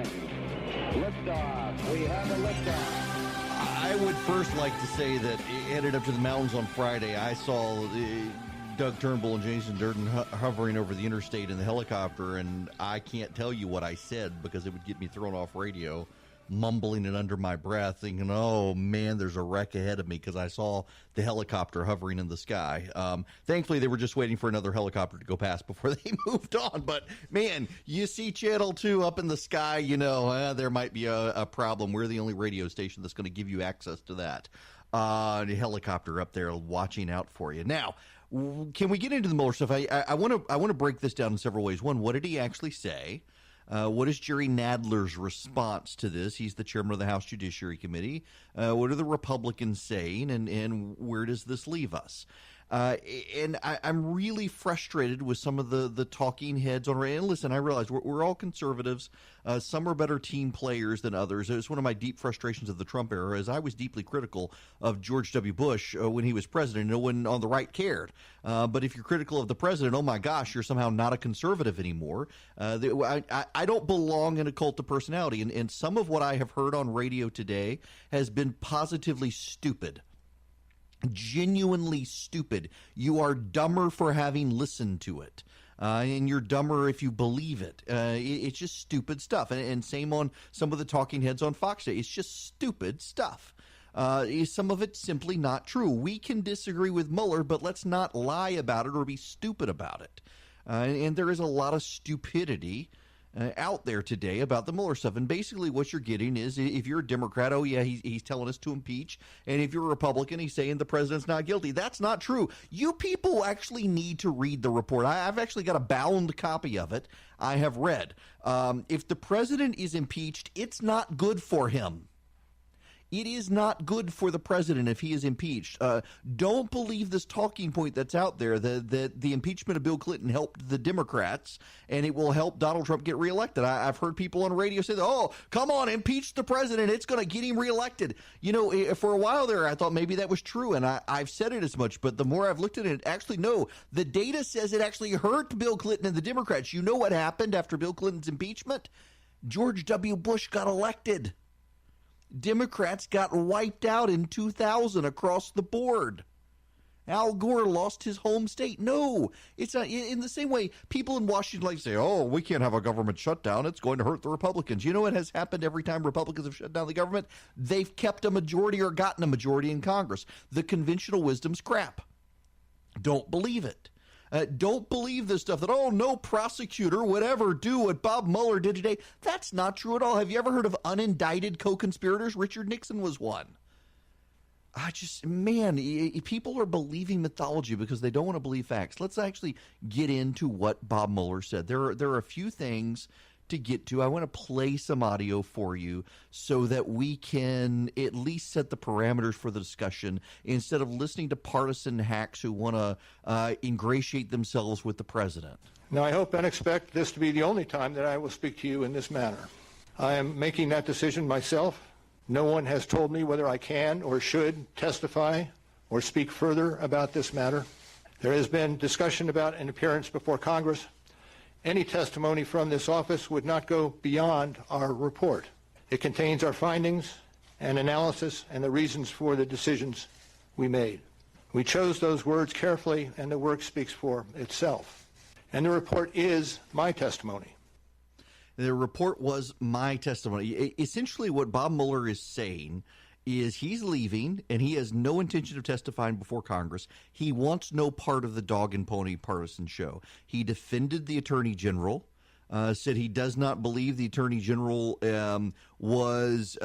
ignition. Liftoff. We have a liftoff. I would first like to say that headed up to the mountains on Friday, I saw Doug Turnbull and Jason Durden hovering over the interstate in the helicopter, and I can't tell you what I said because it would get me thrown off radio, mumbling it under my breath, thinking, oh, man, there's a wreck ahead of me because I saw the helicopter hovering in the sky. Thankfully, they were just waiting for another helicopter to go past before they moved on. But, man, you see Channel 2 up in the sky, you know, there might be a problem. We're the only radio station that's going to give you access to that. The helicopter up there watching out for you. Now, can we get into the Mueller stuff? I want to break this down in several ways. One, what did he actually say? What is Jerry Nadler's response to this? He's the chairman of the House Judiciary Committee. What are the Republicans saying, and where does this leave us? And I'm really frustrated with some of the talking heads on. And listen, I realize we're all conservatives. Some are better team players than others. It's one of my deep frustrations of the Trump era, is I was deeply critical of George W. Bush when he was president. No one on the right cared. But if you're critical of the president, oh my gosh, you're somehow not a conservative anymore. I don't belong in a cult of personality. And some of what I have heard on radio today has been positively stupid. Genuinely stupid. You are dumber for having listened to it. And you're dumber if you believe it. It's just stupid stuff. And same on some of the talking heads on Fox Day. It's just stupid stuff. Some of it's simply not true. We can disagree with Mueller, but let's not lie about it or be stupid about it. And there is a lot of stupidity out there today about the Mueller stuff. And basically what you're getting is, if you're a Democrat, oh yeah, he's telling us to impeach. And if you're a Republican, he's saying the president's not guilty. That's not true. You people actually need to read the report. I've actually got a bound copy of it I have read. If the president is impeached, it's not good for him. It is not good for the president if he is impeached. Don't believe this talking point that's out there that the impeachment of Bill Clinton helped the Democrats and it will help Donald Trump get reelected. I've heard people on radio say, oh, come on, impeach the president. It's going to get him reelected. You know, for a while there, I thought maybe that was true, and I've said it as much. But the more I've looked at it, actually, no. The data says it actually hurt Bill Clinton and the Democrats. You know what happened after Bill Clinton's impeachment? George W. Bush got elected. Democrats got wiped out in 2000 across the board. Al Gore lost his home state. No, it's not. In the same way, people in Washington like to say, oh, we can't have a government shutdown. It's going to hurt the Republicans. You know what has happened every time Republicans have shut down the government? They've kept a majority or gotten a majority in Congress. The conventional wisdom's crap. Don't believe it. Don't believe this stuff that, oh, no prosecutor would ever do what Bob Mueller did today. That's not true at all. Have you ever heard of unindicted co-conspirators? Richard Nixon was one. People are believing mythology because they don't want to believe facts. Let's actually get into what Bob Mueller said. There are a few things to get to. I want to play some audio for you so that we can at least set the parameters for the discussion instead of listening to partisan hacks who want to ingratiate themselves with the president. Now, I hope and expect this to be the only time that I will speak to you in this manner. I am making that decision myself. No one has told me whether I can or should testify or speak further about this matter. There has been discussion about an appearance before Congress. Any testimony from this office would not go beyond our report. It contains our findings and analysis and the reasons for the decisions we made. We chose those words carefully, and the work speaks for itself. And the report is my testimony. The report was my testimony. Essentially what Bob Mueller is saying is he's leaving and he has no intention of testifying before Congress. He wants no part of the dog and pony partisan show. He defended the Attorney General, said he does not believe the Attorney General was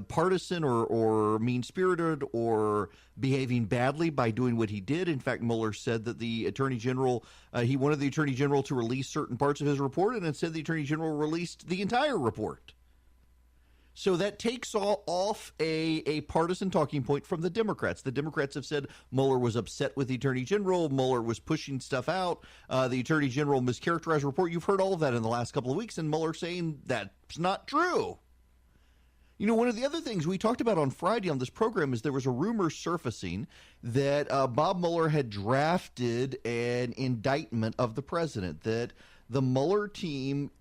partisan or mean-spirited or behaving badly by doing what he did. In fact, Mueller said that the Attorney General, he wanted the Attorney General to release certain parts of his report, and instead the Attorney General released the entire report. So that takes off a partisan talking point from the Democrats. The Democrats have said Mueller was upset with the Attorney General. Mueller was pushing stuff out. The Attorney General mischaracterized the report. You've heard all of that in the last couple of weeks, and Mueller saying that's not true. You know, one of the other things we talked about on Friday on this program is there was a rumor surfacing that Bob Mueller had drafted an indictment of the president, that the Mueller team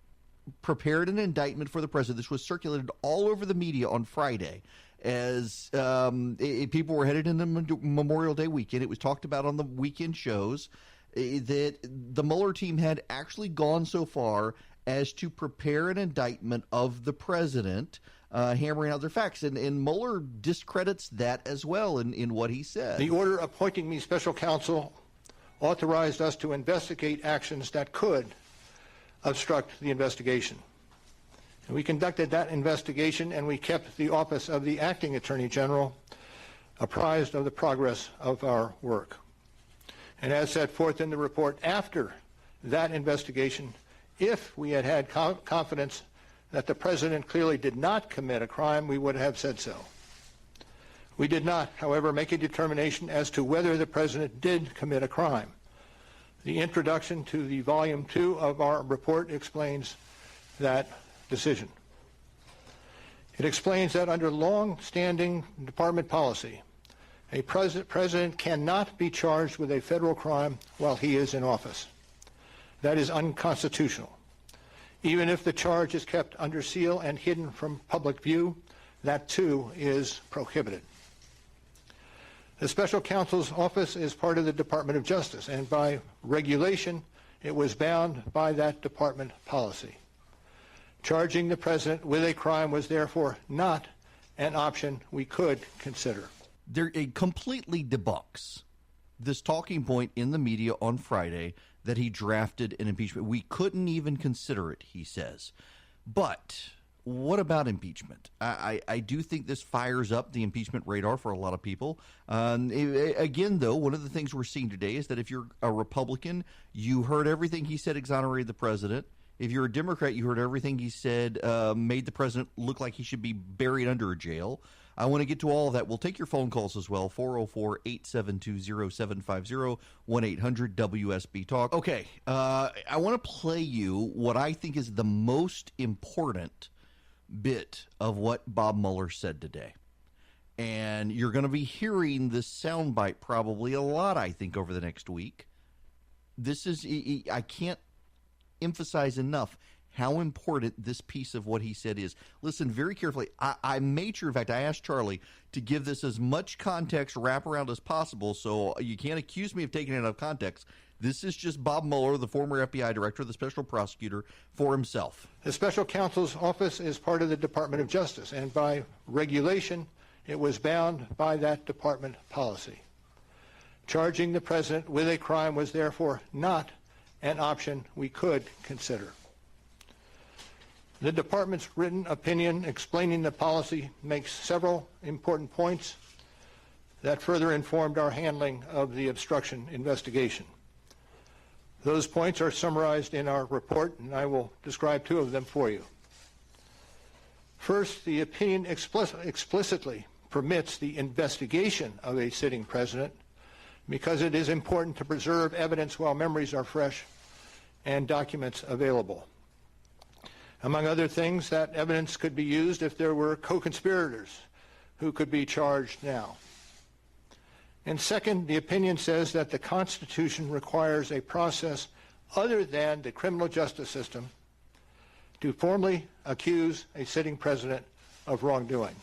prepared an indictment for the president. This was circulated all over the media on Friday as people were headed into Memorial Day weekend. It was talked about on the weekend shows that the Mueller team had actually gone so far as to prepare an indictment of the president, hammering out their facts. And Mueller discredits that as well in what he said. The order appointing me special counsel authorized us to investigate actions that could obstruct the investigation. And we conducted that investigation, and we kept the office of the acting attorney general apprised of the progress of our work. And as set forth in the report, after that investigation, if we had had confidence that the president clearly did not commit a crime, we would have said so. We did not, however, make a determination as to whether the president did commit a crime. The introduction to the Volume 2 of our report explains that decision. It explains that under long-standing department policy, a president cannot be charged with a federal crime while he is in office. That is unconstitutional. Even if the charge is kept under seal and hidden from public view, that too is prohibited. The special counsel's office is part of the Department of Justice, and by regulation, it was bound by that department policy. Charging the president with a crime was therefore not an option we could consider. It completely debunks this talking point in the media on Friday that he drafted an impeachment. We couldn't even consider it, he says. But what about impeachment? I do think this fires up the impeachment radar for a lot of people. Again, though, one of the things we're seeing today is that if you're a Republican, you heard everything he said exonerated the president. If you're a Democrat, you heard everything he said made the president look like he should be buried under a jail. I want to get to all of that. We'll take your phone calls as well, 404-872-0750, 1-800-WSB-TALK. Okay, I want to play you what I think is the most important bit of what Bob Mueller said today. And you're going to be hearing this soundbite probably a lot, I think, over the next week. This is, I can't emphasize enough how important this piece of what he said is. Listen very carefully. I made sure, in fact, I asked Charlie to give this as much context wraparound as possible, so you can't accuse me of taking it out of context. This is just Bob Mueller, the former FBI director, the special prosecutor, for himself. The special counsel's office is part of the Department of Justice, and by regulation, it was bound by that department policy. Charging the president with a crime was therefore not an option we could consider. The department's written opinion explaining the policy makes several important points that further informed our handling of the obstruction investigation. Those points are summarized in our report, and I will describe two of them for you. First, the opinion explicitly permits the investigation of a sitting president because it is important to preserve evidence while memories are fresh and documents available. Among other things, that evidence could be used if there were co-conspirators who could be charged now. And second, the opinion says that the Constitution requires a process other than the criminal justice system to formally accuse a sitting president of wrongdoing.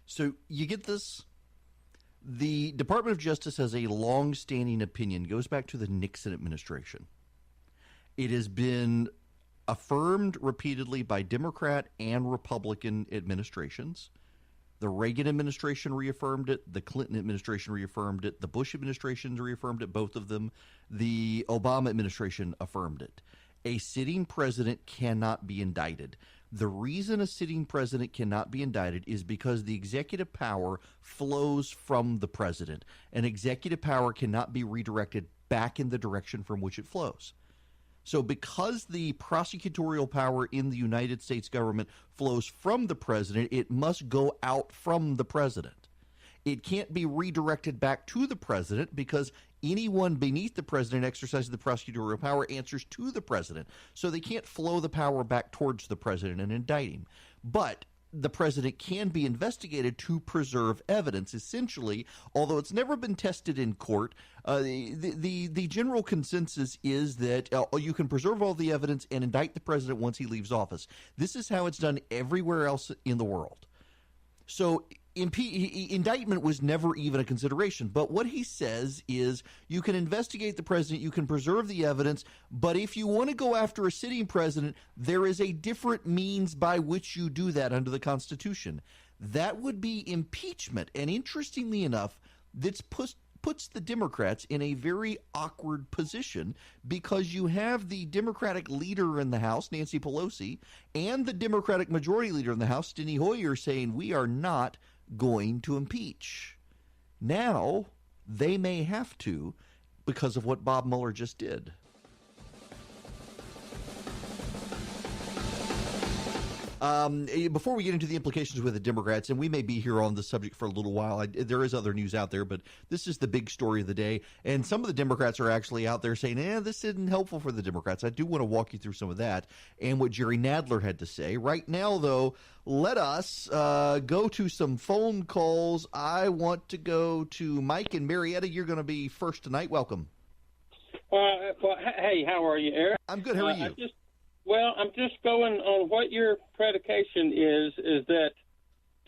So you get this? The Department of Justice has a long-standing opinion, goes back to the Nixon administration. It has been affirmed repeatedly by Democrat and Republican administrations. The Reagan administration reaffirmed it. The Clinton administration reaffirmed it. The Bush administration reaffirmed it, both of them. The Obama administration affirmed it. A sitting president cannot be indicted. The reason a sitting president cannot be indicted is because the executive power flows from the president. And executive power cannot be redirected back in the direction from which it flows. So because the prosecutorial power in the United States government flows from the president, it must go out from the president. It can't be redirected back to the president because anyone beneath the president exercising the prosecutorial power answers to the president. So they can't flow the power back towards the president and indict him. But the president can be investigated to preserve evidence. Essentially, although it's never been tested in court, the general consensus is that you can preserve all the evidence and indict the president once he leaves office. This is how it's done everywhere else in the world. So indictment was never even a consideration. But what he says is you can investigate the president, you can preserve the evidence, but if you want to go after a sitting president, there is a different means by which you do that under the Constitution. That would be impeachment. And interestingly enough, this puts the Democrats in a very awkward position because you have the Democratic leader in the House, Nancy Pelosi, and the Democratic majority leader in the House, Steny Hoyer, saying we are not going to impeach. Now they may have to because of what Bob Mueller just did. Before we get into the implications with the Democrats, and we may be here on the subject for a little while, there is other news out there, but this is the big story of the day. And some of the Democrats are actually out there saying, this isn't helpful for the Democrats. I do want to walk you through some of that and what Jerry Nadler had to say. Right now, though, let us go to some phone calls. I want to go to Mike and Marietta. You're going to be first tonight. Welcome. Hey, how are you, Eric? I'm good. How are you? I'm just going on what your predication is that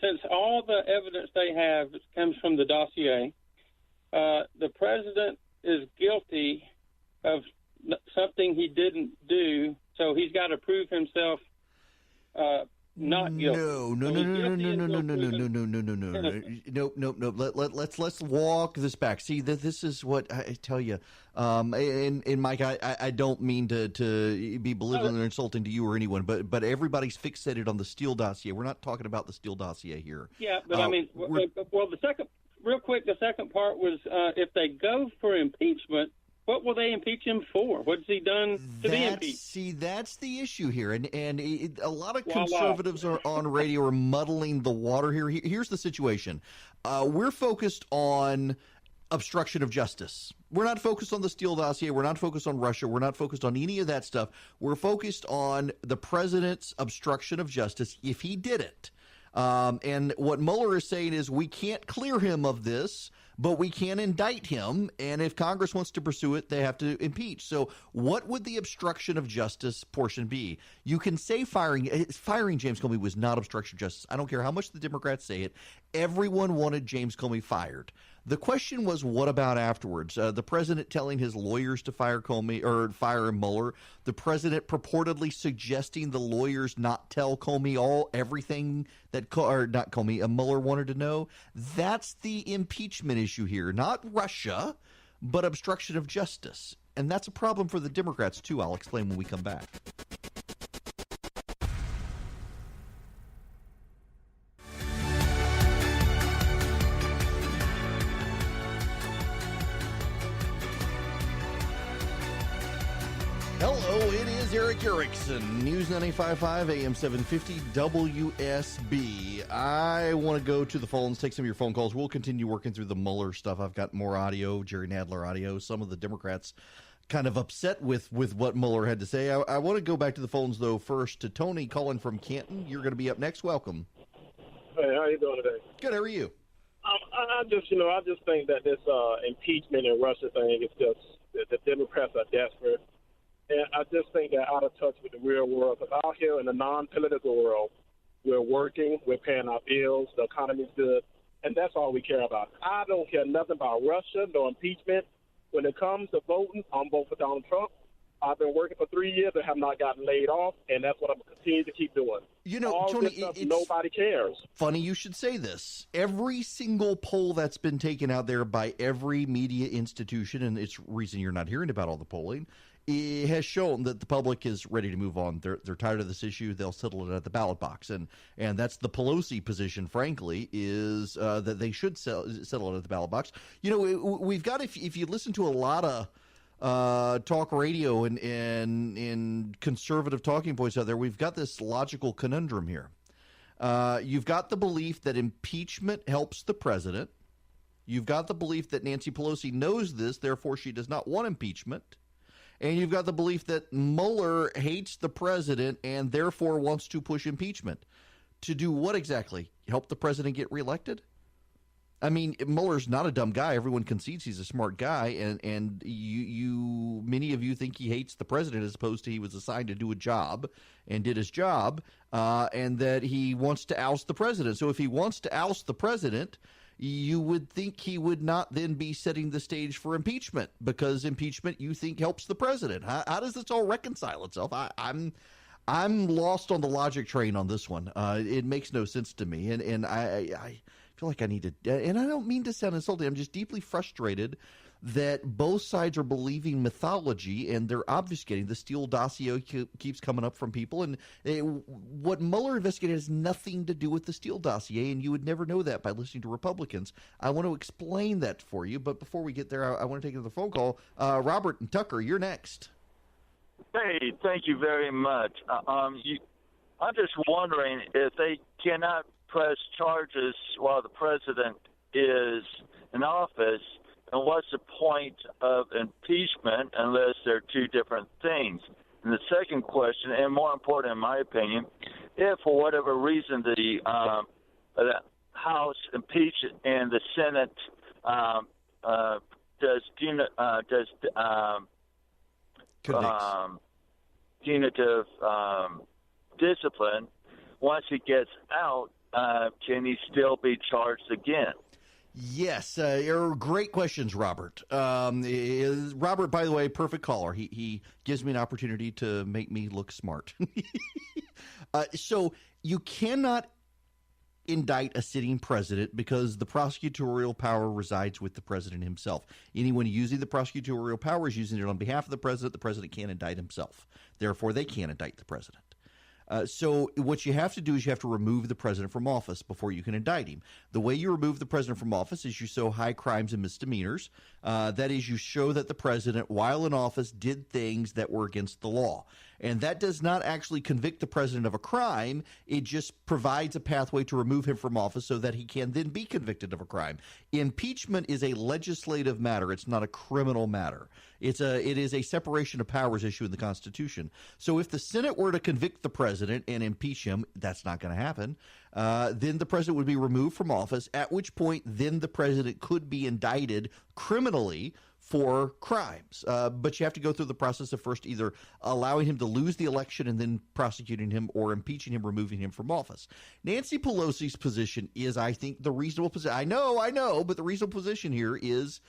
since all the evidence they have comes from the dossier, the president is guilty of something he didn't do, so he's got to prove himself not guilty. No. Let's walk this back. See, this is what I tell you. And Mike, I don't mean to be belittling or insulting to you or anyone, but everybody's fixated on the Steele dossier. We're not talking about the Steele dossier here. Yeah, but the second part was if they go for impeachment, what will they impeach him for? What's he done to be impeached? See, that's the issue here. And a lot of conservatives are on radio are muddling the water here. Here's the situation. We're focused on obstruction of justice. We're not focused on the Steele dossier. We're not focused on Russia. We're not focused on any of that stuff. We're focused on the president's obstruction of justice if he did it. And what Mueller is saying is we can't clear him of this, but we can indict him, and if Congress wants to pursue it, they have to impeach. So what would the obstruction of justice portion be? You can say firing James Comey was not obstruction of justice. I don't care how much the Democrats say it. Everyone wanted James Comey fired. The question was, what about afterwards? The president telling his lawyers to fire Comey or fire Mueller. The president purportedly suggesting the lawyers not tell Comey everything that Mueller wanted to know. That's the impeachment issue here, not Russia, but obstruction of justice. And that's a problem for the Democrats, too. I'll explain when we come back. Eric Erickson, News 95.5, AM 750, WSB. I want to go to the phones, take some of your phone calls. We'll continue working through the Mueller stuff. I've got more audio, Jerry Nadler audio. Some of the Democrats kind of upset with what Mueller had to say. I want to go back to the phones, though, first to Tony calling from Canton. You're going to be up next. Welcome. Hey, how you doing today? Good. How are you? I just think that this impeachment and Russia thing is just the Democrats are desperate. And I just think they're out of touch with the real world. Because out here in the non-political world, we're working, we're paying our bills, the economy's good, and that's all we care about. I don't care nothing about Russia, no impeachment. When it comes to voting, I'm voting for Donald Trump. I've been working for 3 years and have not gotten laid off, and that's what I'm going to continue to keep doing. You know, all Tony, this stuff, nobody cares. Funny you should say this. Every single poll that's been taken out there by every media institution, and it's reason you're not hearing about all the polling, it has shown that the public is ready to move on. They're tired of this issue. They'll settle it at the ballot box, and that's the Pelosi position. Frankly, is that they should settle it at the ballot box. You know, we've got if you listen to a lot of talk radio and conservative talking points out there, we've got this logical conundrum here. You've got the belief that impeachment helps the president. You've got the belief that Nancy Pelosi knows this, therefore she does not want impeachment. And you've got the belief that Mueller hates the president and therefore wants to push impeachment. To do what exactly? Help the president get reelected? I mean, Mueller's not a dumb guy. Everyone concedes he's a smart guy, and many of you think he hates the president as opposed to he was assigned to do a job and did his job, and that he wants to oust the president. So if he wants to oust the president, you would think he would not then be setting the stage for impeachment, because impeachment you think helps the president. How does this all reconcile itself? I'm lost on the logic train on this one. It makes no sense to me, and I feel like I need to, and I don't mean to sound insulting. I'm just deeply frustrated that both sides are believing mythology and they're obfuscating. The Steele dossier keeps coming up from people, and what Mueller investigated has nothing to do with the Steele dossier, and you would never know that by listening to Republicans. I want to explain that for you, but before we get there, I want to take another phone call. Robert and Tucker, you're next. Hey, thank you very much. I'm just wondering if they cannot press charges while the president is in office, and what's the point of impeachment unless they're two different things? And the second question, and more important in my opinion, if for whatever reason the House impeaches and the Senate does punitive discipline, once he gets out, can he still be charged again? Yes, great questions, Robert. Robert, by the way, perfect caller. He gives me an opportunity to make me look smart. So you cannot indict a sitting president because the prosecutorial power resides with the president himself. Anyone using the prosecutorial power is using it on behalf of the president. The president can't indict himself. Therefore, they can't indict the president. So what you have to do is you have to remove the president from office before you can indict him. The way you remove the president from office is you show high crimes and misdemeanors. That is, you show that the president, while in office, did things that were against the law. And that does not actually convict the president of a crime. It just provides a pathway to remove him from office so that he can then be convicted of a crime. Impeachment is a legislative matter. It's not a criminal matter. It is a separation of powers issue in the Constitution. So if the Senate were to convict the president and impeach him, that's not going to happen. Then the president would be removed from office, at which point then the president could be indicted criminally for crimes. But you have to go through the process of first either allowing him to lose the election and then prosecuting him, or impeaching him, removing him from office. Nancy Pelosi's position is, I think, the reasonable position. I know, but the reasonable position here is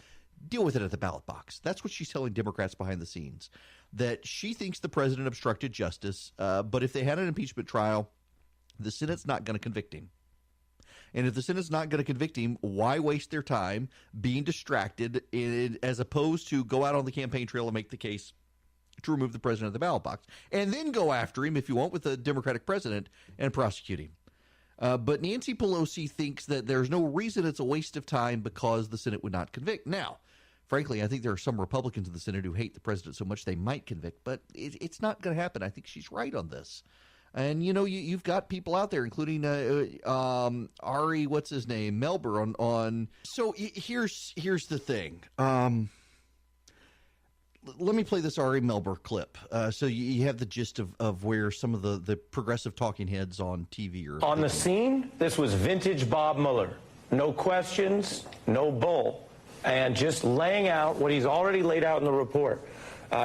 deal with it at the ballot box. That's what she's telling Democrats behind the scenes, that she thinks the president obstructed justice, but if they had an impeachment trial, the Senate's not going to convict him. And if the Senate's not going to convict him, why waste their time being distracted as opposed to go out on the campaign trail and make the case to remove the president of the ballot box, and then go after him, if you want, with the Democratic president and prosecute him. But Nancy Pelosi thinks that there's no reason it's a waste of time because the Senate would not convict. Now, frankly, I think there are some Republicans in the Senate who hate the president so much they might convict, but it's not going to happen. I think she's right on this. And, you've got people out there, including Ari, what's his name, Melber on. So here's the thing. Let me play this Ari Melber clip so you have the gist of where some of the progressive talking heads on TV are. On the scene, this was vintage Bob Mueller. No questions, no bull, and just laying out what he's already laid out in the report.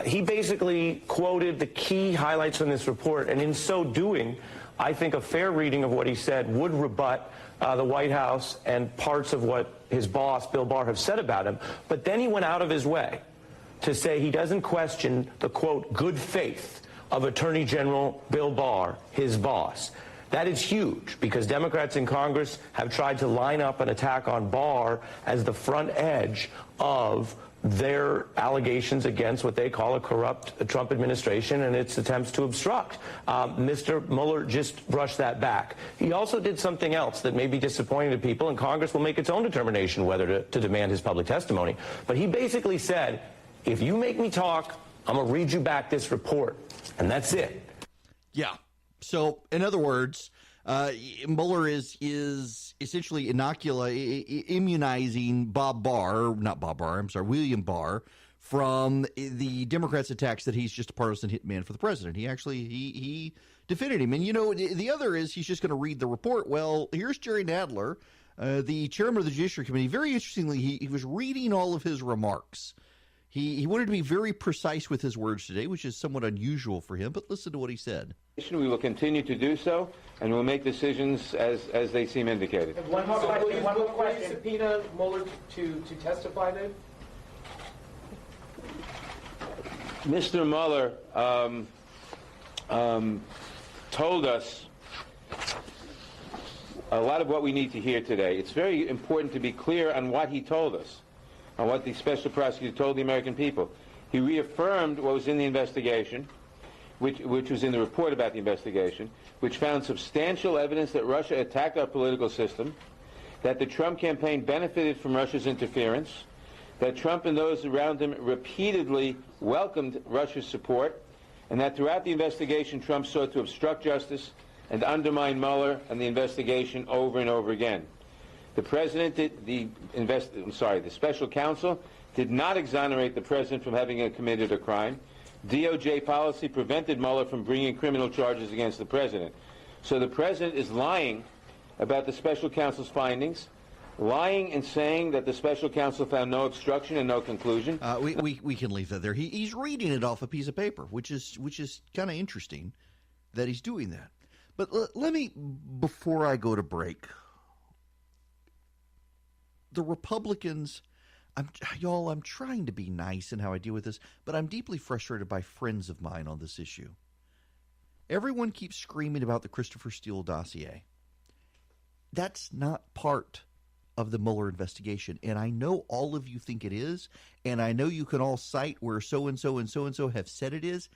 He basically quoted the key highlights from this report, and in so doing, I think a fair reading of what he said would rebut the White House and parts of what his boss, Bill Barr, have said about him. But then he went out of his way to say he doesn't question the, quote, good faith of Attorney General Bill Barr, his boss. That is huge, because Democrats in Congress have tried to line up an attack on Barr as the front edge of their allegations against what they call a corrupt Trump administration and its attempts to obstruct. Mr. Mueller just brushed that back. He also did something else that may be disappointing to people, and Congress will make its own determination whether to demand his public testimony. But he basically said, if you make me talk, I'm going to read you back this report. And that's it. Yeah. So, in other words, Mueller is essentially immunizing William Barr from the Democrats' attacks that he's just a partisan hitman for the president. He defended him. And, the other is he's just going to read the report. Well, here's Jerry Nadler, the chairman of the Judiciary Committee. Very interestingly, he was reading all of his remarks. He wanted to be very precise with his words today, which is somewhat unusual for him, but listen to what he said. We will continue to do so, and we'll make decisions as they seem indicated. One more question. Subpoena Mueller to testify then? Mr. Mueller told us a lot of what we need to hear today. It's very important to be clear on what he told us, on what the special prosecutor told the American people. He reaffirmed what was in the investigation, which was in the report about the investigation, which found substantial evidence that Russia attacked our political system, that the Trump campaign benefited from Russia's interference, that Trump and those around him repeatedly welcomed Russia's support, and that throughout the investigation, Trump sought to obstruct justice and undermine Mueller and the investigation over and over again. The president, the special counsel did not exonerate the president from having committed a crime. DOJ policy prevented Mueller from bringing criminal charges against the president. So the president is lying about the special counsel's findings, lying and saying that the special counsel found no obstruction and no conclusion. We can leave that there. He's reading it off a piece of paper, which is kind of interesting that he's doing that. But let me, before I go to break, the Republicans, I'm trying to be nice in how I deal with this, but I'm deeply frustrated by friends of mine on this issue. Everyone keeps screaming about the Christopher Steele dossier. That's not part of the Mueller investigation, and I know all of you think it is, and I know you can all cite where so-and-so and so-and-so have said it is,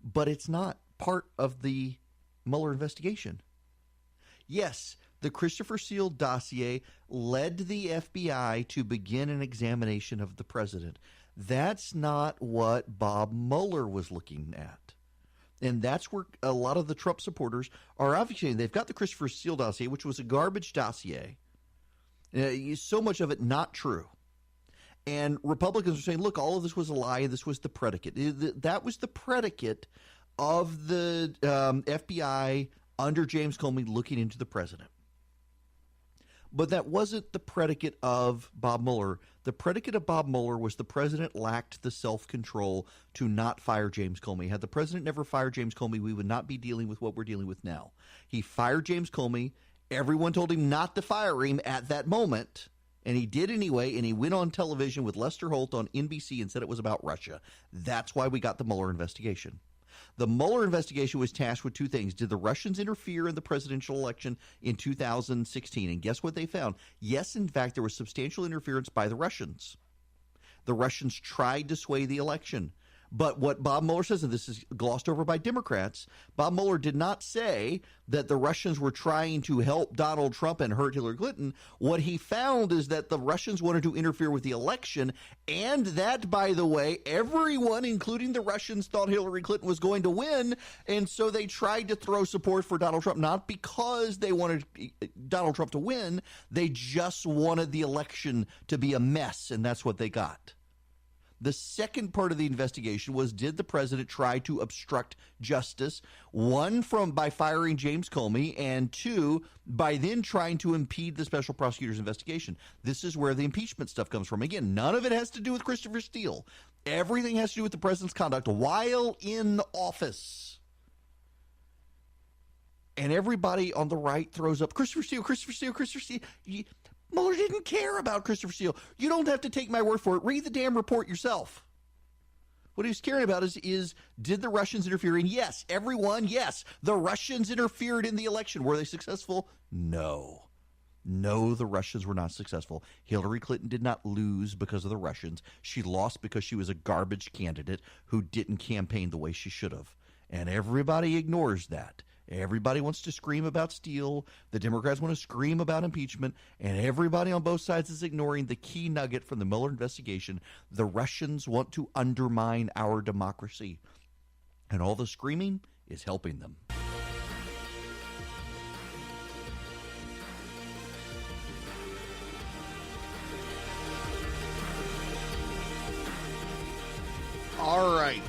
but it's not part of the Mueller investigation. Yes, the Christopher Steele dossier led the FBI to begin an examination of the president. That's not what Bob Mueller was looking at. And that's where a lot of the Trump supporters are obviously. They've got the Christopher Steele dossier, which was a garbage dossier. So much of it not true. And Republicans are saying, look, all of this was a lie, and this was the predicate. That was the predicate of the FBI under James Comey looking into the president. But that wasn't the predicate of Bob Mueller. The predicate of Bob Mueller was the president lacked the self-control to not fire James Comey. Had the president never fired James Comey, we would not be dealing with what we're dealing with now. He fired James Comey. Everyone told him not to fire him at that moment, and he did anyway, and he went on television with Lester Holt on NBC and said it was about Russia. That's why we got the Mueller investigation. The Mueller investigation was tasked with two things. Did the Russians interfere in the presidential election in 2016? And guess what they found? Yes, in fact, there was substantial interference by the Russians. The Russians tried to sway the election. But what Bob Mueller says, and this is glossed over by Democrats, Bob Mueller did not say that the Russians were trying to help Donald Trump and hurt Hillary Clinton. What he found is that the Russians wanted to interfere with the election, and that, by the way, everyone, including the Russians, thought Hillary Clinton was going to win, and so they tried to throw support for Donald Trump, not because they wanted Donald Trump to win. They just wanted the election to be a mess, and that's what they got. The second part of the investigation was, did the president try to obstruct justice? One, by firing James Comey, and two, by then trying to impede the special prosecutor's investigation. This is where the impeachment stuff comes from. Again, none of it has to do with Christopher Steele. Everything has to do with the president's conduct while in office. And everybody on the right throws up, Christopher Steele, Christopher Steele, Christopher Steele. Mueller didn't care about Christopher Steele. You don't have to take my word for it. Read the damn report yourself. What he was caring about is did the Russians interfere? And yes, everyone, yes, the Russians interfered in the election. Were they successful? No. No, the Russians were not successful. Hillary Clinton did not lose because of the Russians. She lost because she was a garbage candidate who didn't campaign the way she should have. And everybody ignores that. Everybody wants to scream about Steele. The Democrats want to scream about impeachment. And everybody on both sides is ignoring the key nugget from the Mueller investigation. The Russians want to undermine our democracy. And all the screaming is helping them. All right.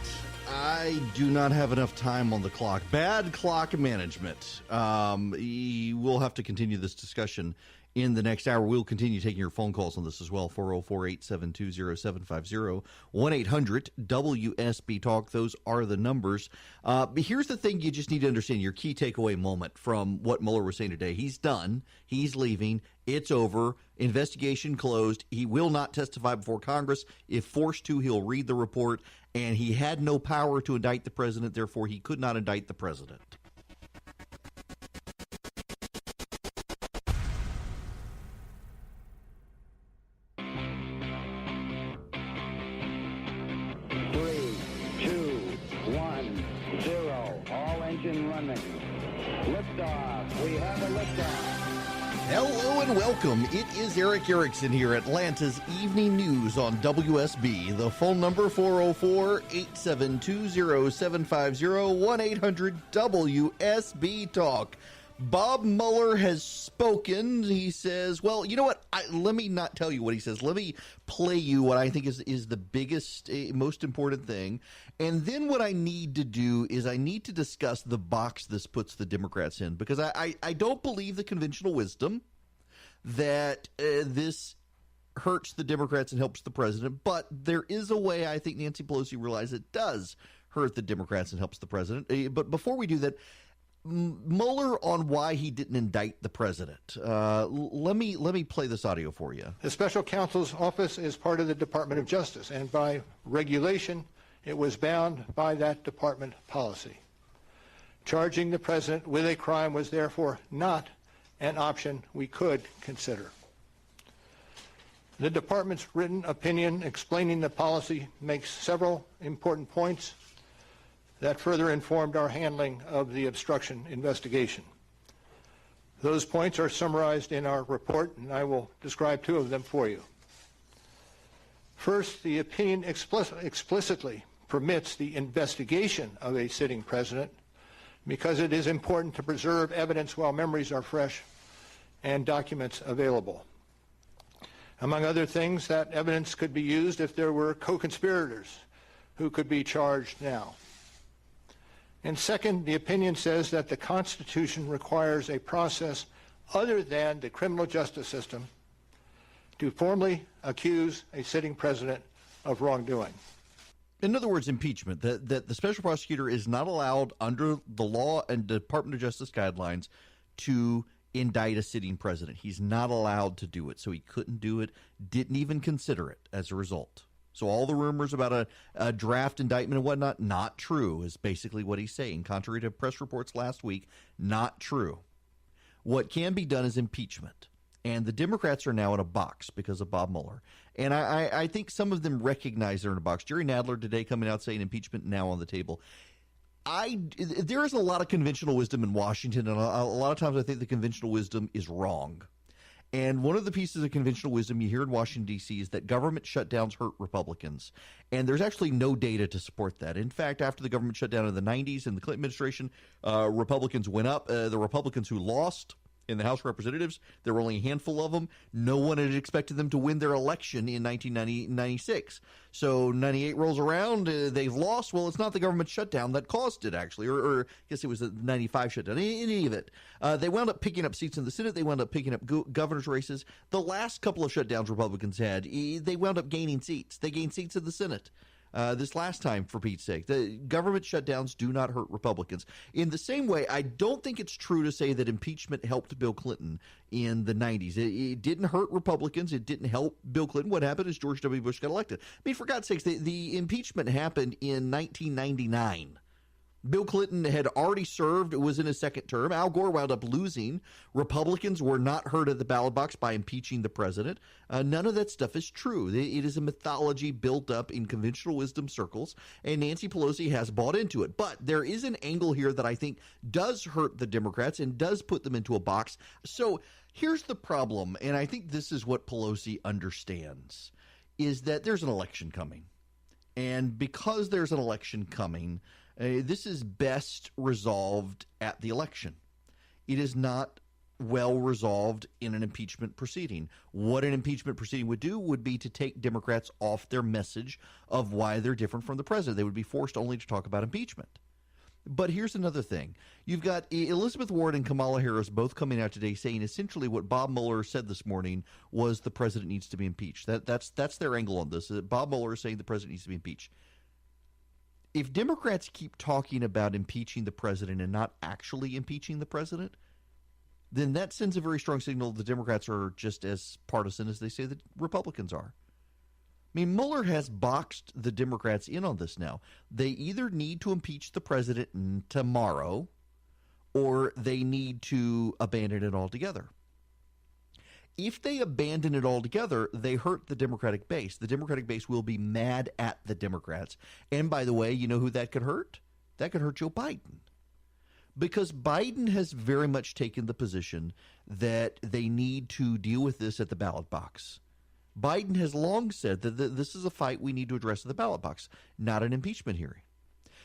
I do not have enough time on the clock. Bad clock management. We'll have to continue this discussion in the next hour. We'll continue taking your phone calls on this as well. 404-872-0750, 1-800-WSB-TALK. Those are the numbers. But here's the thing you just need to understand, your key takeaway moment from what Mueller was saying today. He's done. He's leaving. It's over. Investigation closed. He will not testify before Congress. If forced to, he'll read the report. And he had no power to indict the president. Therefore, he could not indict the president. Running. Liftoff. We have a liftoff. Hello and welcome. It is Eric Erickson here, Atlanta's Evening News on WSB. The phone number 404-872-0750, 1-800-WSB-TALK. Bob Mueller has spoken. He says, well, you know what? Let me not tell you what he says. Let me play you what I think is the biggest, most important thing. And then what I need to do is I need to discuss the box this puts the Democrats in, because I don't believe the conventional wisdom that this hurts the Democrats and helps the president. But there is a way I think Nancy Pelosi realizes it does hurt the Democrats and helps the president. But before we do that, Mueller on why he didn't indict the president. Let me play this audio for you. The special counsel's office is part of the Department of Justice, and by regulation, it was bound by that department policy. Charging the president with a crime was therefore not an option we could consider. The department's written opinion explaining the policy makes several important points that further informed our handling of the obstruction investigation. Those points are summarized in our report, and I will describe two of them for you. First, the opinion explicitly permits the investigation of a sitting president because it is important to preserve evidence while memories are fresh and documents available. Among other things, that evidence could be used if there were co-conspirators who could be charged now. And second, the opinion says that the Constitution requires a process other than the criminal justice system to formally accuse a sitting president of wrongdoing. In other words, impeachment, that the special prosecutor is not allowed under the law and Department of Justice guidelines to indict a sitting president. He's not allowed to do it, so he couldn't do it, didn't even consider it as a result. So all the rumors about a draft indictment and whatnot, not true, is basically what he's saying. Contrary to press reports last week, not true. What can be done is impeachment. And the Democrats are now in a box because of Bob Mueller. And I think some of them recognize they're in a box. Jerry Nadler today coming out saying impeachment now on the table. There is a lot of conventional wisdom in Washington, and a lot of times I think the conventional wisdom is wrong. And one of the pieces of conventional wisdom you hear in Washington, D.C. is that government shutdowns hurt Republicans. And there's actually no data to support that. In fact, after the government shutdown in the 90s in the Clinton administration, Republicans went up. The Republicans who lost in the House of Representatives, there were only a handful of them. No one had expected them to win their election in 1996. So 98 rolls around, they've lost. Well, it's not the government shutdown that caused it, actually, or I guess it was the 95 shutdown. In any event, they wound up picking up seats in the Senate. They wound up picking up governor's races. The last couple of shutdowns Republicans had, they wound up gaining seats. They gained seats in the Senate. This last time, for Pete's sake. The government shutdowns do not hurt Republicans. In the same way, I don't think it's true to say that impeachment helped Bill Clinton in the 90s. It didn't hurt Republicans. It didn't help Bill Clinton. What happened is George W. Bush got elected. I mean, for God's sakes, the impeachment happened in 1999. Bill Clinton had already served, was in his second term. Al Gore wound up losing. Republicans were not hurt at the ballot box by impeaching the president. None of that stuff is true. It is a mythology built up in conventional wisdom circles, and Nancy Pelosi has bought into it. But there is an angle here that I think does hurt the Democrats and does put them into a box. So here's the problem, and I think this is what Pelosi understands, is that there's an election coming. And because there's an election coming, this is best resolved at the election. It is not well resolved in an impeachment proceeding. What an impeachment proceeding would do would be to take Democrats off their message of why they're different from the president. They would be forced only to talk about impeachment. But here's another thing. You've got Elizabeth Warren and Kamala Harris both coming out today saying essentially what Bob Mueller said this morning was the president needs to be impeached. That's their angle on this. Bob Mueller is saying the president needs to be impeached. If Democrats keep talking about impeaching the president and not actually impeaching the president, then that sends a very strong signal the Democrats are just as partisan as they say the Republicans are. I mean, Mueller has boxed the Democrats in on this now. They either need to impeach the president tomorrow or they need to abandon it altogether. If they abandon it altogether, they hurt the Democratic base. The Democratic base will be mad at the Democrats. And by the way, you know who that could hurt? That could hurt Joe Biden. Because Biden has very much taken the position that they need to deal with this at the ballot box. Biden has long said that this is a fight we need to address at the ballot box, not an impeachment hearing.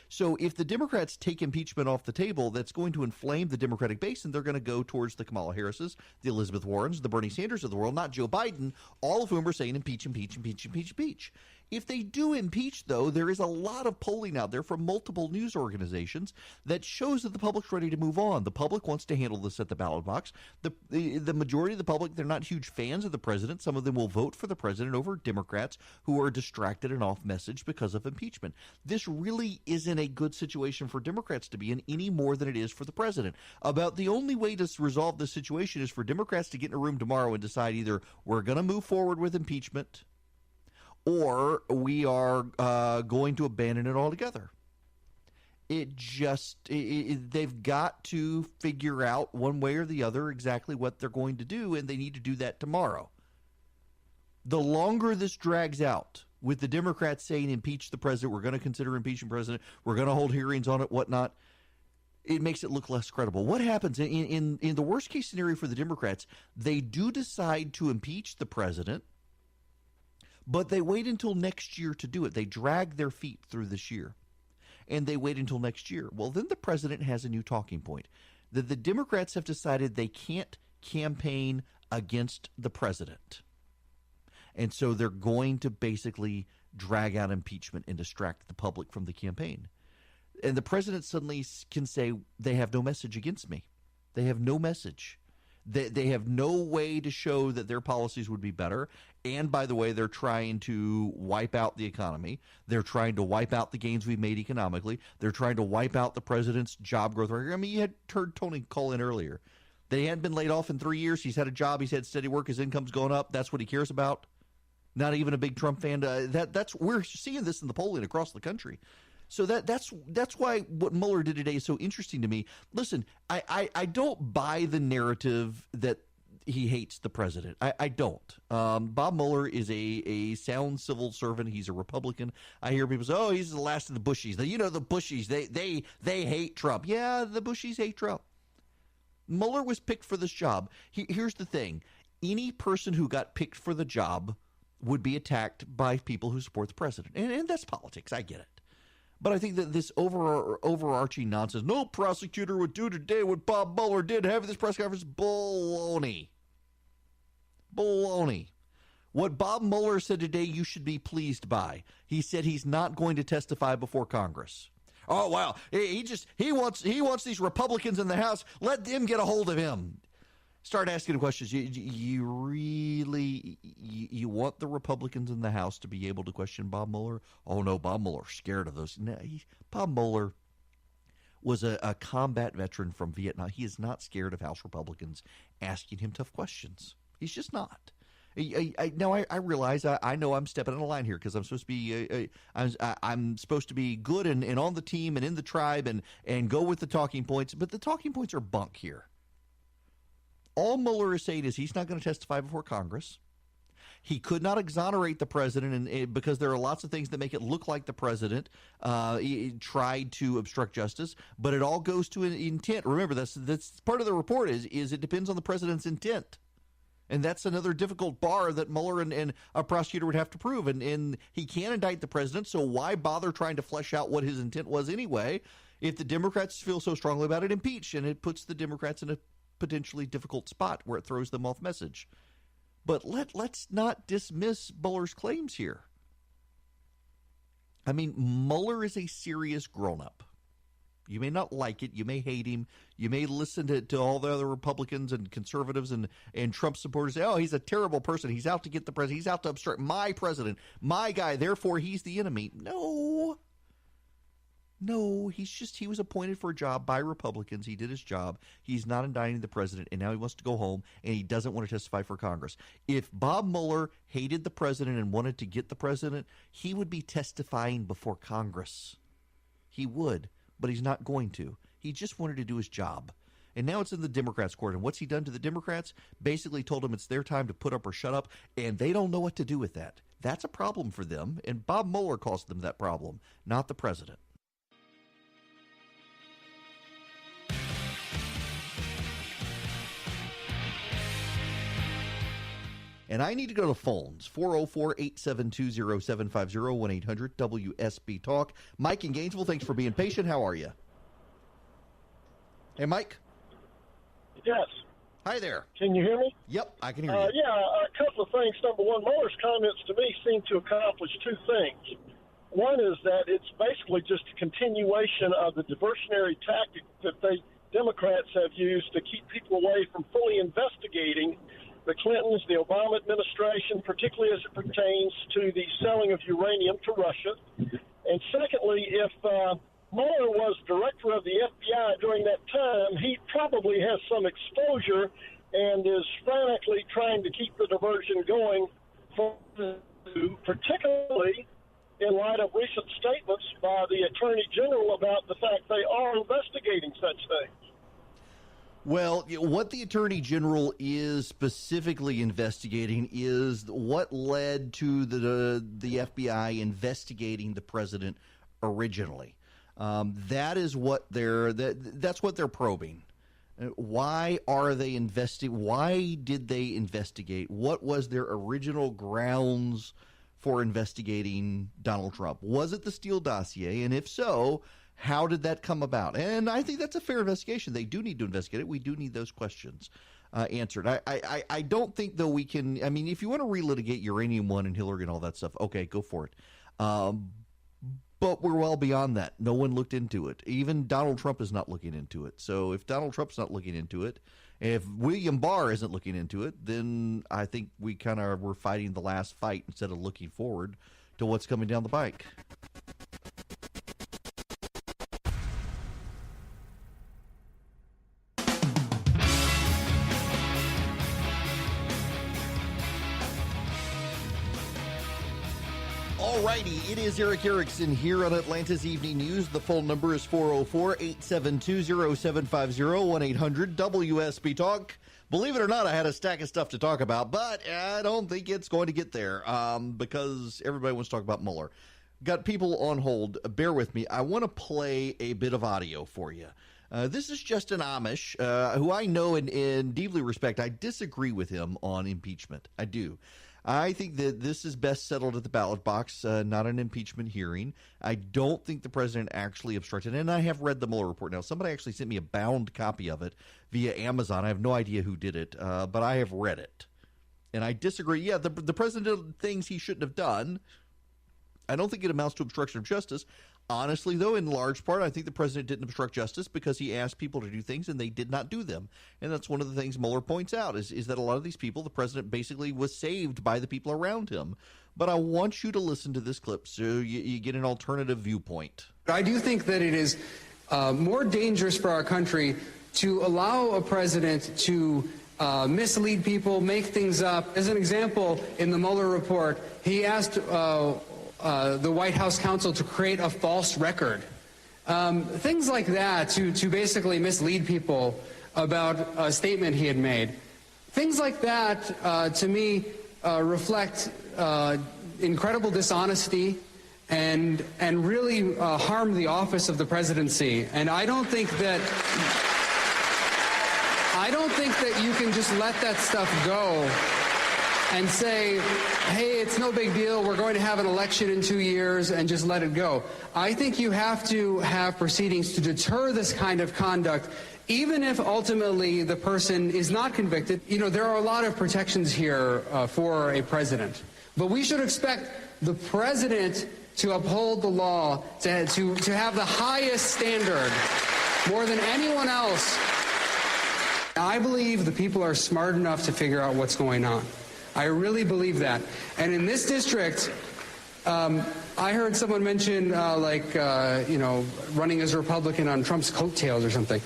So if the Democrats take impeachment off the table, that's going to inflame the Democratic base, and they're going to go towards the Kamala Harrises, the Elizabeth Warrens, the Bernie Sanders of the world, not Joe Biden, all of whom are saying impeach, impeach, impeach, impeach, impeach. If they do impeach, though, there is a lot of polling out there from multiple news organizations that shows that the public's ready to move on. The public wants to handle this at the ballot box. The majority of the public, they're not huge fans of the president. Some of them will vote for the president over Democrats who are distracted and off message because of impeachment. This really isn't a good situation for Democrats to be in any more than it is for the president. About the only way to resolve this situation is for Democrats to get in a room tomorrow and decide either we're going to move forward with impeachment or we are going to abandon it altogether. They've got to figure out one way or the other exactly what they're going to do, and they need to do that tomorrow. The longer this drags out, with the Democrats saying impeach the president, we're going to consider impeaching the president, we're going to hold hearings on it, whatnot, it makes it look less credible. What happens in the worst case scenario for the Democrats, they do decide to impeach the president, but they wait until next year to do it. They drag their feet through this year, and they wait until next year. Well, then the president has a new talking point, that the Democrats have decided they can't campaign against the president. And so they're going to basically drag out impeachment and distract the public from the campaign. And the president suddenly can say, they have no message against me. They have no message. They have no way to show that their policies would be better. And by the way, they're trying to wipe out the economy. They're trying to wipe out the gains we've made economically. They're trying to wipe out the president's job growth record. I mean, you had heard Tony call in earlier. They hadn't been laid off in 3 years. He's had a job. He's had steady work. His income's going up. That's what he cares about. Not even a big Trump fan. We're seeing this in the polling across the country. So that's why what Mueller did today is so interesting to me. Listen, I don't buy the narrative that he hates the president. I don't. Bob Mueller is a sound civil servant. He's a Republican. I hear people say, "Oh, he's the last of the Bushies." You know, the Bushies. They hate Trump. Yeah, the Bushies hate Trump. Mueller was picked for this job. Here's the thing: any person who got picked for the job would be attacked by people who support the president, and that's politics. I get it. But I think that this overarching nonsense, no prosecutor would do today what Bob Mueller did, having this press conference, baloney. Baloney. What Bob Mueller said today, you should be pleased by. He said he's not going to testify before Congress. Oh, wow. He wants these Republicans in the House. Let them get a hold of him. Start asking questions. You really want the Republicans in the House to be able to question Bob Mueller? Oh, no, Bob Mueller's scared of those. No, Bob Mueller was a combat veteran from Vietnam. He is not scared of House Republicans asking him tough questions. He's just not. I realize I know I'm stepping on a line here because I'm supposed to be I'm supposed to be good and on the team and in the tribe and go with the talking points, but the talking points are bunk here. All Mueller is saying is he's not going to testify before Congress. He could not exonerate the president because there are lots of things that make it look like the president tried to obstruct justice, but it all goes to an intent. Remember, that's part of the report is it depends on the president's intent. And that's another difficult bar that Mueller and a prosecutor would have to prove. And he can't indict the president, so why bother trying to flesh out what his intent was anyway? If the Democrats feel so strongly about it, impeach. And it puts the Democrats in a potentially difficult spot where it throws them off message. But let's not dismiss Mueller's claims here. I mean, Mueller is a serious grown-up. You may not like it. You may hate him. You may listen to all the other Republicans and conservatives and Trump supporters say, oh, he's a terrible person. He's out to get the president. He's out to obstruct my president, my guy. Therefore, he's the enemy. No, he was appointed for a job by Republicans. He did his job. He's not indicting the president, and now he wants to go home, and he doesn't want to testify for Congress. If Bob Mueller hated the president and wanted to get the president, he would be testifying before Congress. He would. But he's not going to. He just wanted to do his job. And now it's in the Democrats' court. And what's he done to the Democrats? Basically told them it's their time to put up or shut up, and they don't know what to do with that. That's a problem for them, and Bob Mueller caused them that problem, not the president. And I need to go to phones, 404-872-0750, 1-800-WSB-TALK. Mike in Gainesville, thanks for being patient. How are you? Hey, Mike. Yes. Hi there. Can you hear me? Yep, I can hear you. Yeah, a couple of things. Number one, Mueller's comments to me seem to accomplish two things. One is that it's basically just a continuation of the diversionary tactic that Democrats have used to keep people away from fully investigating the Clintons, the Obama administration, particularly as it pertains to the selling of uranium to Russia. And secondly, if Mueller was director of the FBI during that time, he probably has some exposure and is frantically trying to keep the diversion going, particularly in light of recent statements by the Attorney General about the fact they are investigating such things. Well, what the Attorney General is specifically investigating is what led to the FBI investigating the president originally. That's what they're probing. Why are they Why did they investigate? What was their original grounds for investigating Donald Trump? Was it the Steele dossier? And if so, how did that come about? And I think that's a fair investigation. They do need to investigate it. We do need those questions answered. I don't think, though, we can – I mean, if you want to relitigate Uranium One and Hillary and all that stuff, okay, go for it. But we're well beyond that. No one looked into it. Even Donald Trump is not looking into it. So if Donald Trump's not looking into it, if William Barr isn't looking into it, then I think we're fighting the last fight instead of looking forward to what's coming down the pike. Alrighty, it is Eric Erickson here on Atlanta's Evening News. The phone number is 404-872-0750, 1-800-WSB-TALK. Believe it or not, I had a stack of stuff to talk about, but I don't think it's going to get there because everybody wants to talk about Mueller. Got people on hold. Bear with me. I want to play a bit of audio for you. This is Justin Amish, who I know and deeply respect. I disagree with him on impeachment. I do. I think that this is best settled at the ballot box, not an impeachment hearing. I don't think the president actually obstructed, and I have read the Mueller report. Now, somebody actually sent me a bound copy of it via Amazon. I have no idea who did it, but I have read it. And I disagree. Yeah, the president did things he shouldn't have done. I don't think it amounts to obstruction of justice. Honestly, though, in large part, I think the president didn't obstruct justice because he asked people to do things and they did not do them. And that's one of the things Mueller points out is that a lot of these people, the president basically was saved by the people around him. But I want you to listen to this clip so you get an alternative viewpoint. I do think that it is more dangerous for our country to allow a president to mislead people, make things up. As an example, in the Mueller report, he asked the White House counsel to create a false record. Things like that to basically mislead people about a statement he had made. Things like that, to me, reflect incredible dishonesty and really harm the office of the presidency. And I don't think that you can just let that stuff go and say, hey, it's no big deal, we're going to have an election in 2 years, and just let it go. I think you have to have proceedings to deter this kind of conduct, even if ultimately the person is not convicted. You know, there are a lot of protections here for a president, but we should expect the president to uphold the law, to have the highest standard more than anyone else. I believe the people are smart enough to figure out what's going on. I really believe that. And in this district, I heard someone mention, running as a Republican on Trump's coattails or something.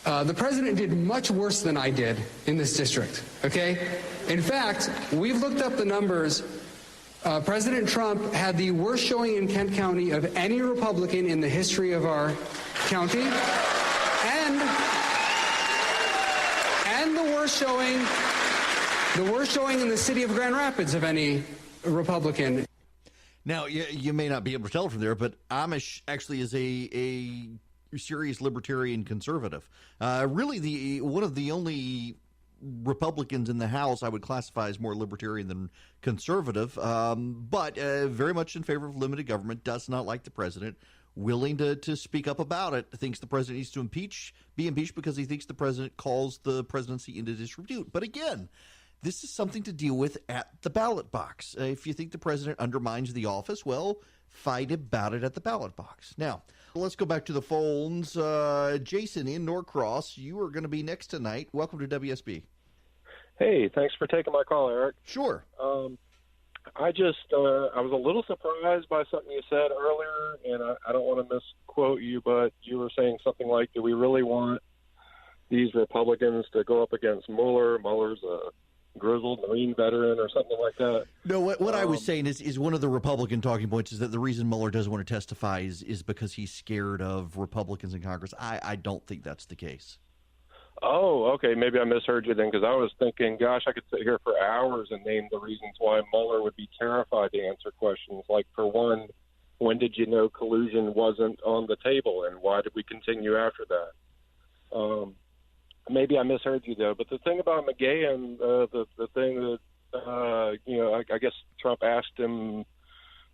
The president did much worse than I did in this district, okay? In fact, we've looked up the numbers. President Trump had the worst showing in Kent County of any Republican in the history of our county, and the worst showing in the city of Grand Rapids of any Republican. Now, you may not be able to tell from there, but Amish actually is a serious libertarian conservative. Really, one of the only Republicans in the House I would classify as more libertarian than conservative, but very much in favor of limited government, does not like the president, willing to speak up about it, thinks the president needs to be impeached because he thinks the president calls the presidency into disrepute. But again, this is something to deal with at the ballot box. If you think the president undermines the office, well, fight about it at the ballot box. Now, let's go back to the phones. Jason in Norcross, you are going to be next tonight. Welcome to WSB. Hey, thanks for taking my call, Eric. Sure. I was a little surprised by something you said earlier, and I don't want to misquote you, but you were saying something like, do we really want these Republicans to go up against Mueller? Mueller's a grizzled Marine veteran or something like that. No, what I was saying is one of the Republican talking points is that the reason Mueller doesn't want to testify is because he's scared of Republicans in Congress. I don't think that's the case. Oh, okay. Maybe I misheard you then, because I was thinking, gosh, I could sit here for hours and name the reasons why Mueller would be terrified to answer questions. Like, for one, when did you know collusion wasn't on the table, and why did we continue after that? Maybe I misheard you, though. But the thing about McGahn, the thing that, I guess Trump asked him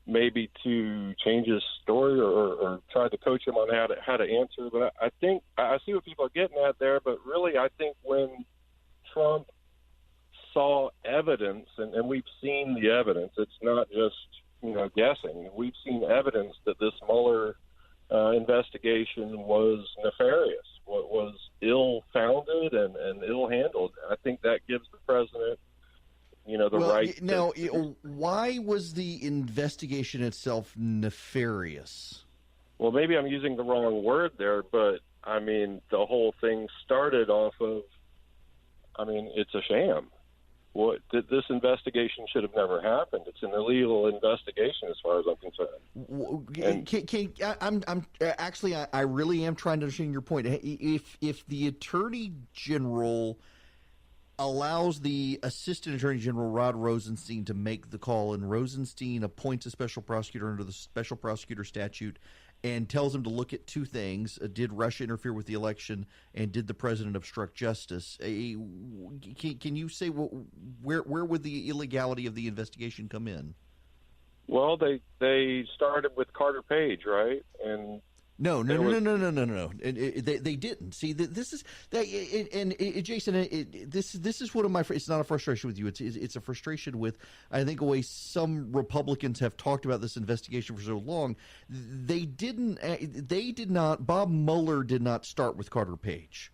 maybe to change his story or try to coach him on how to answer. But I think I see what people are getting at there. But really, I think when Trump saw evidence, and we've seen the evidence, it's not just guessing. We've seen evidence that this Mueller investigation was nefarious, was ill-founded and ill-handled. I think that gives the president the right. Now, why was the investigation itself nefarious? Well, maybe I'm using the wrong word there, but I mean, the whole thing started off of, it's a sham. This investigation should have never happened. It's an illegal investigation, as far as I'm concerned. I really am trying to understand your point. If the Attorney General allows the Assistant Attorney General Rod Rosenstein to make the call, and Rosenstein appoints a special prosecutor under the special prosecutor statute and tells him to look at two things: did Russia interfere with the election, and did the president obstruct justice? Can you say where would the illegality of the investigation come in? Well, they started with Carter Page, right? And No. They didn't. See, this is that, and Jason. This is one of my. It's not a frustration with you. It's a frustration with, I think, the way some Republicans have talked about this investigation for so long. They did not. Bob Mueller did not start with Carter Page.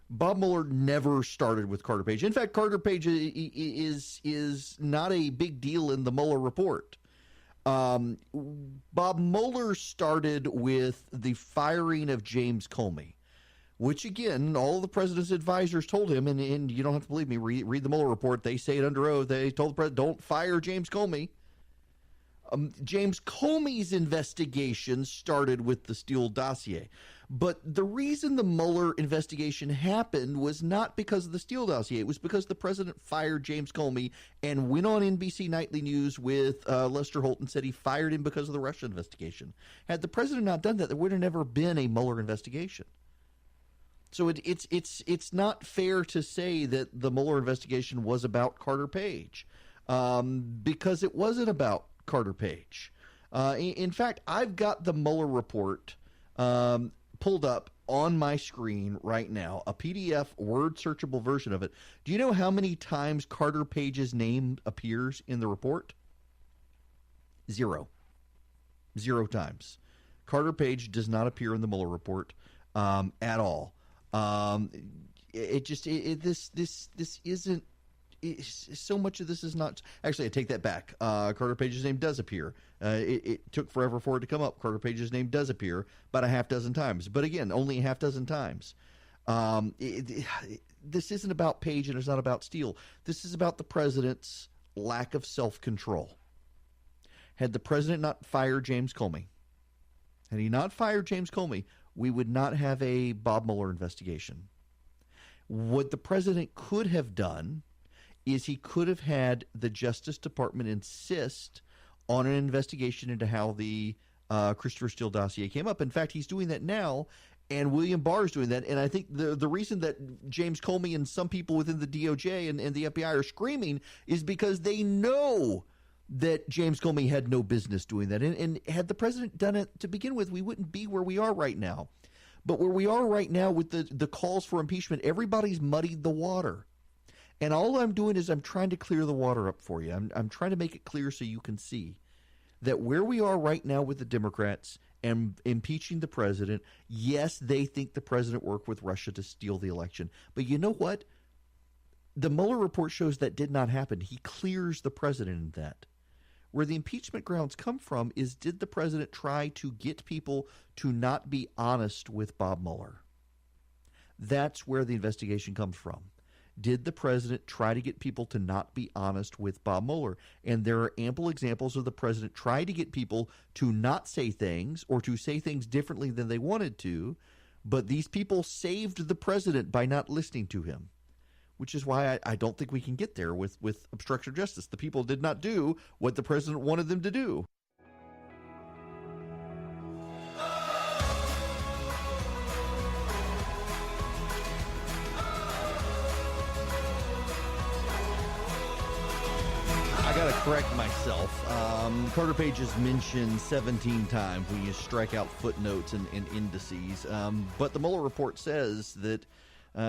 Bob Mueller never started with Carter Page. In fact, Carter Page is not a big deal in the Mueller report. Bob Mueller started with the firing of James Comey, which, again, all the president's advisors told him, and you don't have to believe me, read the Mueller report. They say it under oath. They told the president, don't fire James Comey. James Comey's investigation started with the Steele dossier. But the reason the Mueller investigation happened was not because of the Steele dossier. It was because the president fired James Comey and went on NBC Nightly News with Lester Holt and said he fired him because of the Russia investigation. Had the president not done that, there would have never been a Mueller investigation. So it's not fair to say that the Mueller investigation was about Carter Page. because it wasn't about Carter Page. In fact, I've got the Mueller report pulled up on my screen right now, a PDF word searchable version of it. Do you know how many times Carter Page's name appears in the report? 0. 0 times. Carter Page does not appear in the Mueller report at all. This isn't. So much of this is not. Actually, I take that back. Carter Page's name does appear. It took forever for it to come up. Carter Page's name does appear about a half dozen times. But again, only a half dozen times. This isn't about Page and it's not about Steele. This is about the president's lack of self-control. Had the president not fired James Comey, we would not have a Bob Mueller investigation. What the president could have done is he could have had the Justice Department insist on an investigation into how the Christopher Steele dossier came up. In fact, he's doing that now, and William Barr is doing that. And I think the reason that James Comey and some people within the DOJ and the FBI are screaming is because they know that James Comey had no business doing that. And had the president done it to begin with, we wouldn't be where we are right now. But where we are right now with the calls for impeachment, everybody's muddied the water. And all I'm doing is I'm trying to clear the water up for you. I'm trying to make it clear so you can see that where we are right now with the Democrats and impeaching the president, yes, they think the president worked with Russia to steal the election. But you know what? The Mueller report shows that did not happen. He clears the president in that. Where the impeachment grounds come from is, did the president try to get people to not be honest with Bob Mueller? That's where the investigation comes from. Did the president try to get people to not be honest with Bob Mueller? And there are ample examples of the president trying to get people to not say things or to say things differently than they wanted to, but these people saved the president by not listening to him, which is why I don't think we can get there with obstruction of justice. The people did not do what the president wanted them to do. I got to correct myself. Carter Page is mentioned 17 times when you strike out footnotes and indices. But the Mueller report says that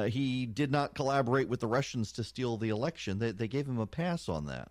he did not collaborate with the Russians to steal the election. They gave him a pass on that.